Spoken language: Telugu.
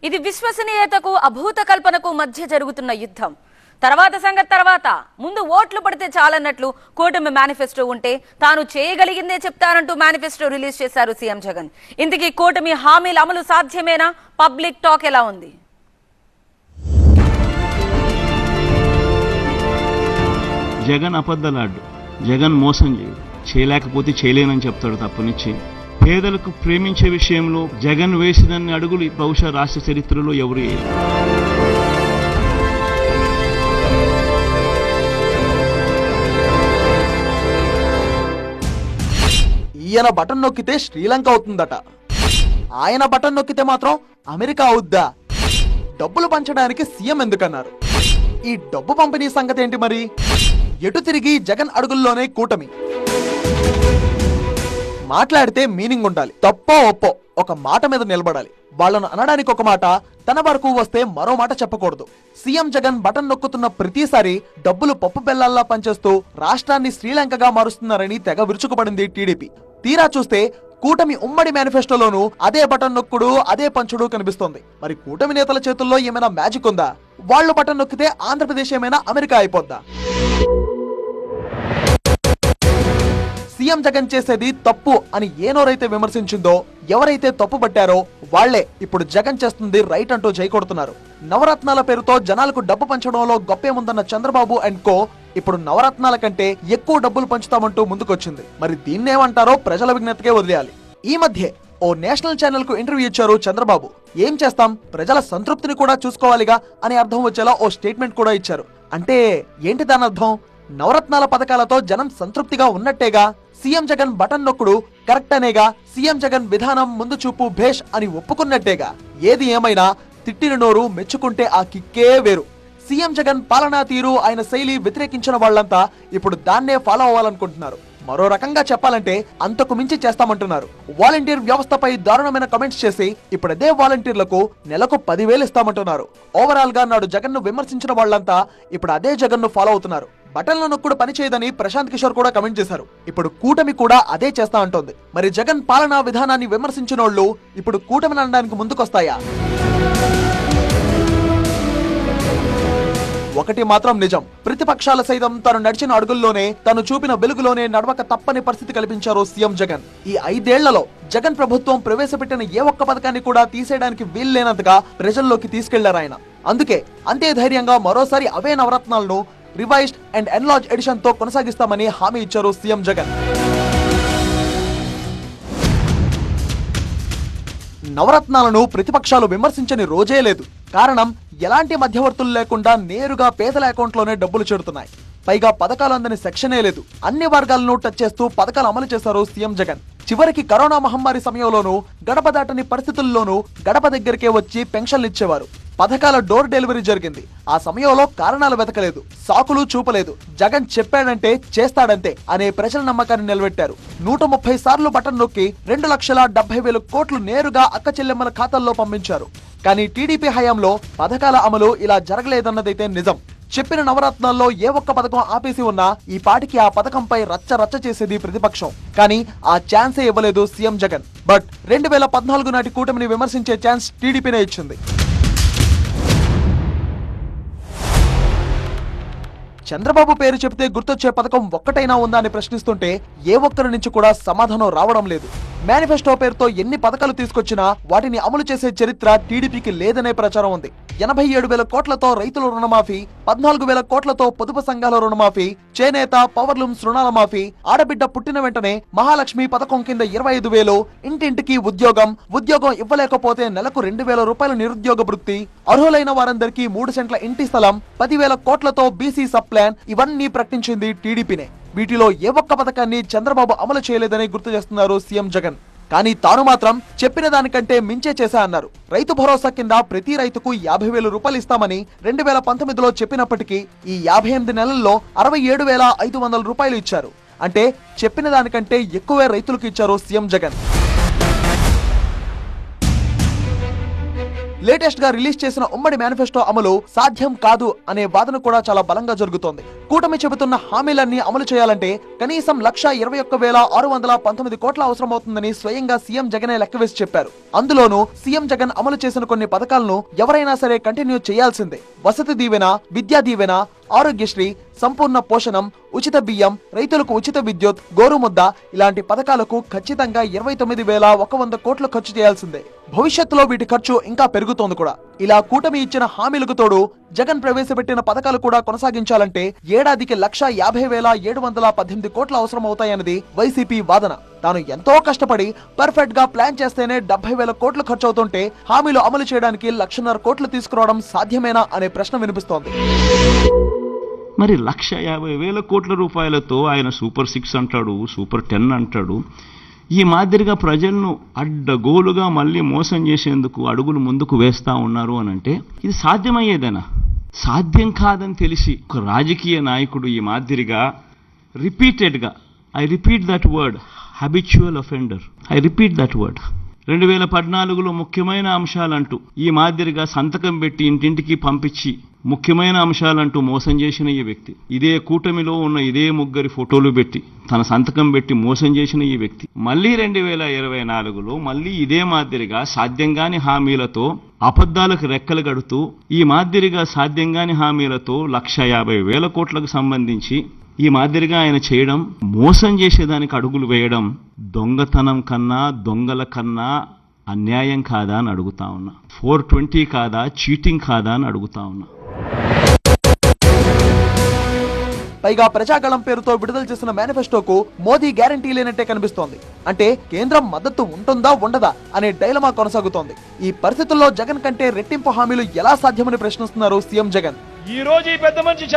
ఇది విశ్వసనీయతకు అభూత కల్పనకు మధ్య జరుగుతున్న యుద్ధం. తర్వాత సంగతి తర్వాత, ముందు ఓట్లు పడితే చాలన్నట్లు కూటమి మేనిఫెస్టో ఉంటే తాను చేయగలిగిందే చెప్తానంటూ మేనిఫెస్టో రిలీజ్ చేశారు సీఎం జగన్. ఇంతకీ కూటమి హామీల అమలు సాధ్యమేనా? పబ్లిక్ టాక్ ఎలా ఉంది? జగన్ అబద్ధలాడు, జగన్ మోసం చేయడు, చేయలేకపోతే చేయలేనని చెప్తాడు తప్పనిచ్చి. పేదలకు ప్రేమించే విషయంలో జగన్ వేసినన్ని అడుగులు బహుశా రాష్ట్ర చరిత్రలో ఎవరు వేయరు. ఈయన బటన్ నొక్కితే శ్రీలంక అవుతుందట, ఆయన బటన్ నొక్కితే మాత్రం అమెరికా అవుద్దా? డబ్బులు పంచడానికి సీఎం ఎందుకన్నారు? ఈ డబ్బు పంపిణీ సంగతి ఏంటి మరి? ఎటు తిరిగి జగన్ అడుగుల్లోనే కూటమి. మాట్లాడితే మీనింగ్ ఉండాలి, తప్పో ఒప్పో ఒక మాట మీద నిలబడాలి. వాళ్ళను అనడానికి ఒక మాట, తన వరకు వస్తే మరో మాట చెప్పకూడదు. సీఎం జగన్ బటన్ నొక్కుతున్న ప్రతిసారి డబ్బులు పప్పు బెల్లాల్లా పనిచేస్తూ రాష్ట్రాన్ని శ్రీలంకగా మారుస్తున్నారని తెగ విరుచుకుపడింది టీడీపీ. తీరా చూస్తే కూటమి ఉమ్మడి మేనిఫెస్టోలోనూ అదే బటన్ నొక్కుడు, అదే పంచుడు కనిపిస్తోంది. మరి కూటమి నేతల చేతుల్లో ఏమైనా మ్యాజిక్ ఉందా? వాళ్ళు బటన్ నొక్కితే ఆంధ్రప్రదేశ్ ఏమైనా అమెరికా అయిపోద్దా? సీఎం జగన్ చేసేది తప్పు అని ఏనోరైతే విమర్శించిందో, ఎవరైతే తప్పు పట్టారో వాళ్లే ఇప్పుడు జగన్ చేస్తుంది రైట్ అంటూ జైకొడుతున్నారు. నవరత్నాల పేరుతో జనాలకు డబ్బు పంచడంలో గొప్పేముందన్న చంద్రబాబు అండ్ కో ఇప్పుడు నవరత్నాల కంటే ఎక్కువ డబ్బులు పంచుతామంటూ ముందుకొచ్చింది. మరి దీన్నేమంటారో ప్రజల విజ్ఞతకే వదిలేయాలి. ఈ మధ్య ఓ నేషనల్ ఛానల్ కు ఇంటర్వ్యూ ఇచ్చారు చంద్రబాబు. ఏం చేస్తాం, ప్రజల సంతృప్తిని కూడా చూసుకోవాలిగా అని అర్థం వచ్చేలా ఓ స్టేట్మెంట్ కూడా ఇచ్చారు. అంటే ఏంటి దాని అర్థం? నవరత్నాల పథకాలతో జనం సంతృప్తిగా ఉన్నట్టేగా. సీఎం జగన్ బటన్ నొక్కుడు కరెక్ట్ అనేగా. సీఎం జగన్ విధానం ముందు చూపు భేష్ అని ఒప్పుకున్నట్టేగా. ఏది ఏమైనా తిట్టిన నోరు మెచ్చుకుంటే ఆ కిక్కే వేరు. సీఎం జగన్ పాలనా తీరు, ఆయన శైలి వ్యతిరేకించిన వాళ్లంతా ఇప్పుడు దాన్నే ఫాలో అవ్వాలనుకుంటున్నారు. మరో రకంగా చెప్పాలంటే అంతకు మించి చేస్తామంటున్నారు. వాలంటీర్ వ్యవస్థపై దారుణమైన కమెంట్స్ చేసి ఇప్పుడు అదే వాలంటీర్లకు నెలకు 10,000 ఇస్తామంటున్నారు. ఓవరాల్ గా నాడు జగన్ ను విమర్శించిన వాళ్లంతా ఇప్పుడు అదే జగన్ ను ఫాలో అవుతున్నారు. బటన్ల నొక్కుడు పనిచేయదని ప్రశాంత్ కిషోర్ కూడా కమెంట్ చేశారు. ఇప్పుడు కూటమి కూడా అదే చేస్తా అంటోంది. మరి జగన్ పాలనా విధానాన్ని విమర్శించిన వాళ్ళు ఇప్పుడు కూటమిని అనడానికి ముందుకొస్తాయా? ఒకటి మాత్రం నిజం, ప్రతిపక్షాల సైతం తను నడిచిన అడుగుల్లోనే, తను చూపిన వెలుగులోనే నడవక తప్పని పరిస్థితి కల్పించారు సీఎం జగన్. ఈ 5 ఏళ్లలో జగన్ ప్రభుత్వం ప్రవేశపెట్టిన ఏ ఒక్క పథకాన్ని కూడా తీసేయడానికి వీల్లేనంతగా ప్రజల్లోకి తీసుకెళ్లారు ఆయన. అందుకే అంతే ధైర్యంగా మరోసారి అవే నవరత్నాలను రివైజ్డ్ అండ్ ఎన్లార్జ్ ఎడిషన్ తో కొనసాగిస్తామని హామీ ఇచ్చారు సీఎం జగన్. నవరత్నాలను ప్రతిపక్షాలు విమర్శించని రోజే లేదు. కారణం, ఎలాంటి మధ్యవర్తులు లేకుండా నేరుగా పేదల అకౌంట్లోనే డబ్బులు చేరుతున్నాయి. పైగా పథకాలు అందని సెక్షనే లేదు. అన్ని వర్గాలను టచ్ చేస్తూ పథకాలు అమలు చేశారు సీఎం జగన్. చివరికి కరోనా మహమ్మారి సమయంలోనూ, గడప దాటని పరిస్థితుల్లోనూ గడప దగ్గరికే వచ్చి పెన్షన్లు ఇచ్చేవారు. పథకాల డోర్ డెలివరీ జరిగింది. ఆ సమయంలో కారణాలు వెతకలేదు, సాకులు చూపలేదు. జగన్ చెప్పాడంటే చేస్తాడంతే అనే ప్రజల నమ్మకాన్ని నిలబెట్టారు. 130 సార్లు బటన్ నొక్కి 2,70,000 కోట్లు నేరుగా అక్క చెల్లెమ్మల ఖాతాల్లో పంపించారు. కానీ టీడీపీ హయాంలో పథకాల అమలు ఇలా జరగలేదన్నదైతే నిజం. చెప్పిన నవరత్నాల్లో ఏ ఒక్క పథకం ఆపేసి ఉన్నా ఈ పాటికి ఆ పథకంపై రచ్చ రచ్చ చేసేది ప్రతిపక్షం. కానీ ఆ ఛాన్సే ఇవ్వలేదు సీఎం జగన్. బట్ 2014 నాటి కూటమిని విమర్శించే ఛాన్స్ టీడీపీనే ఇచ్చింది. చంద్రబాబు పేరు చెబితే గుర్తొచ్చే పథకం ఒక్కటైనా ఉందా అని ప్రశ్నిస్తుంటే ఏ ఒక్కరి నుంచి కూడా సమాధానం రావడం లేదు. మేనిఫెస్టో పేరుతో ఎన్ని పథకాలు తీసుకొచ్చినా వాటిని అమలు చేసే చరిత్ర టీడీపీకి లేదనే ప్రచారం ఉంది. 87,000 కోట్లతో రైతుల రుణమాఫీ, 14,000 కోట్లతో పొదుపు సంఘాల రుణమాఫీ, చేనేత పవర్లూమ్స్ రుణాల మాఫీ, ఆడబిడ్డ పుట్టిన వెంటనే మహాలక్ష్మి పథకం కింద 25,000, ఇంటింటికి ఉద్యోగం ఇవ్వలేకపోతే నెలకు 2,000 రూపాయల నిరుద్యోగ వృత్తి, అర్హులైన వారందరికీ 3 సెంట్ల ఇంటి స్థలం, 10,000 కోట్లతో బీసీ సబ్ ప్లాన్ ఇవన్నీ ప్రకటించింది టీడీపీనే. వీటిలో ఏ ఒక్క పథకాన్ని చంద్రబాబు అమలు చేయలేదని గుర్తు చేస్తున్నారు సీఎం జగన్. కానీ తాను మాత్రం చెప్పిన దానికంటే మించే చేశా అన్నారు. రైతు భరోసా కింద ప్రతి రైతుకు 50,000 రూపాయలు ఇస్తామని 2019లో చెప్పినప్పటికీ ఈ 58 నెలల్లో 67,500 రూపాయలు ఇచ్చారు. అంటే చెప్పిన దానికంటే ఎక్కువే రైతులకు ఇచ్చారు సీఎం జగన్. లేటెస్ట్ గా రిలీజ్ చేసిన ఉమ్మడి మేనిఫెస్టో అమలు సాధ్యం కాదు అనే వాదన కూడా చాలా బలంగా జరుగుతోంది. కూటమి చెబుతున్న హామీలన్నీ అమలు చేయాలంటే కనీసం 1,21,619 కోట్ల అవసరమవుతుందని స్వయంగా సీఎం జగనే లెక్కవేసి చెప్పారు. అందులోనూ సీఎం జగన్ అమలు చేసిన కొన్ని పథకాలను ఎవరైనా సరే కంటిన్యూ చేయాల్సిందే. వసతి దీవెన, విద్యా దీవెన, ఆరోగ్యశ్రీ, సంపూర్ణ పోషణం, ఉచిత బియ్యం, రైతులకు ఉచిత విద్యుత్, గోరుముద్ద ఇలాంటి పథకాలకు ఖచ్చితంగా 29,100 కోట్లు ఖర్చు చేయాల్సిందే. భవిష్యత్తులో వీటి ఖర్చు ఇంకా పెరుగుతోంది కూడా. ఇలా కూటమి ఇచ్చిన హామీలకు తోడు జగన్ ప్రవేశపెట్టిన పథకాలు కూడా కొనసాగించాలంటే ఏడాదికి 1,50,718 కోట్ల అవసరం అవుతాయన్నది వైసీపీ వాదన. తాను ఎంతో కష్టపడి పర్ఫెక్ట్ గా ప్లాన్ చేస్తేనే 70,000 కోట్లు ఖర్చు అవుతుంటే హామీలు అమలు చేయడానికి 1,50,000 కోట్లు తీసుకురావడం సాధ్యమేనా అనే ప్రశ్న వినిపిస్తోంది. మరి 1,50,000 కోట్ల రూపాయలతో ఆయన సూపర్ 6 అంటాడు, సూపర్ 10 అంటాడు. ఈ మాదిరిగా ప్రజలను అడ్డగోలుగా మళ్ళీ మోసం చేసేందుకు అడుగులు ముందుకు వేస్తా ఉన్నారు అని అంటే ఇది సాధ్యమయ్యేదేనా? సాధ్యం కాదని తెలిసి ఒక రాజకీయ నాయకుడు ఈ మాదిరిగా రిపీటెడ్గా, I repeat that word, habitual offender, I repeat that word, 2014లో ముఖ్యమైన అంశాలంటూ ఈ మాదిరిగా సంతకం పెట్టి ఇంటింటికి పంపించి ముఖ్యమైన అంశాలంటూ మోసం చేసిన ఈ వ్యక్తి, ఇదే కూటమిలో ఉన్న ఇదే ముగ్గురి ఫోటోలు పెట్టి తన సంతకం పెట్టి మోసం చేసిన ఈ వ్యక్తి మళ్ళీ 2024లో మళ్ళీ ఇదే మాదిరిగా సాధ్యంగాని హామీలతో అబద్ధాలకు రెక్కలు గడుతూ ఈ మాదిరిగా సాధ్యంగాని హామీలతో 1,50,000 కోట్లకు సంబంధించి ఈ మాదిరిగా ఆయన చేయడం, మోసం చేసేదానికి అడుగులు వేయడం దొంగతనం కన్నా, దొంగల కన్నా అన్యాయం కాదా అని అడుగుతా ఉన్నా. 420 కాదా, చీటింగ్ కాదా అని అడుగుతా ఉన్నా. పైగా ప్రజాగళం పేరుతో విడుదల చేసిన మేనిఫెస్టోకు మోదీ గ్యారంటీ లేనట్టే కనిపిస్తోంది. అంటే కేంద్రం మద్దతు ఉంటుందా ఉండదా అనే డైలమా కొనసాగుతోంది. ఈ పరిస్థితుల్లో జగన్ కంటే రెట్టింపు హామీలు ఎలా సాధ్యమని ప్రశ్నిస్తున్నారు సీఎం జగన్. ఈ రోజు ఈ పెద్ద మనిషి